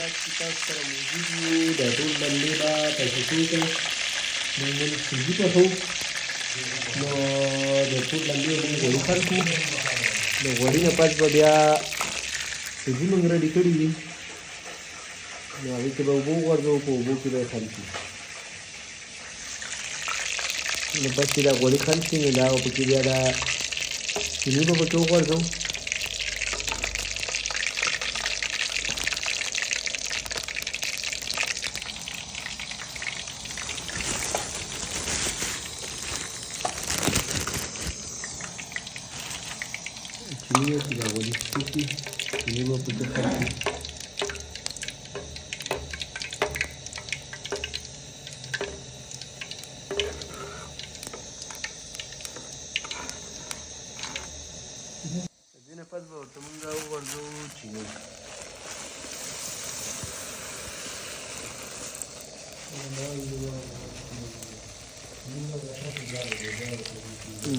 چې تاسو سره موجود یو دا ټول بندې به تاسو وکړئ موږ نن سوجي پخوو نو د ټول بندې به موږ غوړي خل کړو د غوړي نه پس به بیا سوجي موږ ریډي کړي دي نو هغې کې به اوبه وغورځوو په اوبو کې به یې خل کړو نو پس چې دا غوړي خل شي نو دا به پکې بیا دا چیني به پکې وغورځوو چینی چې دا غوړي سوکي چیني به پکې خل کړي پس به ورته مونږ وغورځوو چینی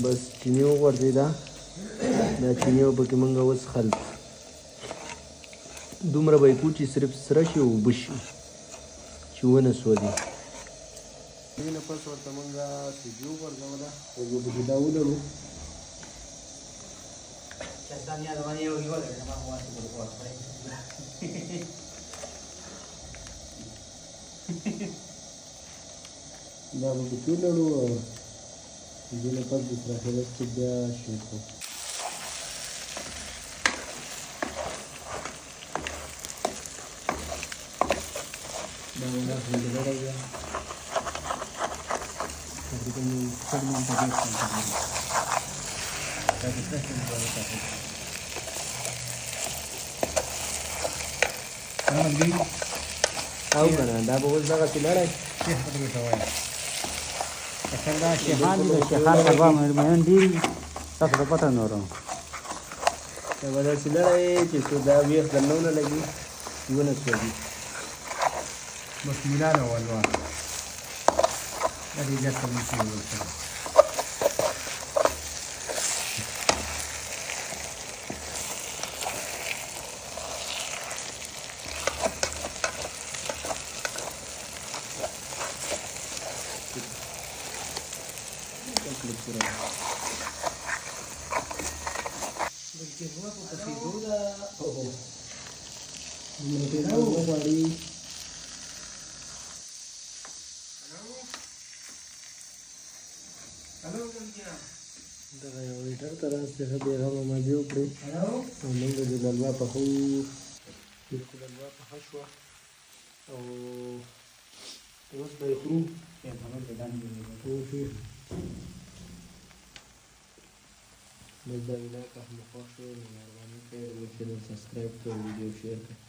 بس چینی وغورځېده دا چینی به پکې مونږ اوس خل دومره به یې کړو چې صرف سره شي او اوبه شي چې ونه سوځي دې نه پس ورته مونږ سوجي وغورځوله او یو پکې دا ولرو دا به پکې ولړو او دې نه پس د پراخېدس کې بیا شین کړو دا به داسې ډېره بیا تقریبا شل منټه ډېر او کنه دا به اوس دغسې لړی دا شیخان دي د شیخان طلبه مېرمنان ډېر دي تاسو ته پته نه ورم دا به داسې لړی چې څو دا ویښ دننه ونه لګي ونه سوځي بس میلاد اولوه دا دې جات کوم شي ورته دغه یو لیټر ته راستې ښه بېغمه مزې وکړې او موږ د للوا پخوو بلکل للوا پخه شوه او اوس به یې خورو بس دا ویډیو که هم خوښ شو نو مهرباني وکړئ زموږ چینل سبسکرایب کړئ او ویډیو شیر کړئ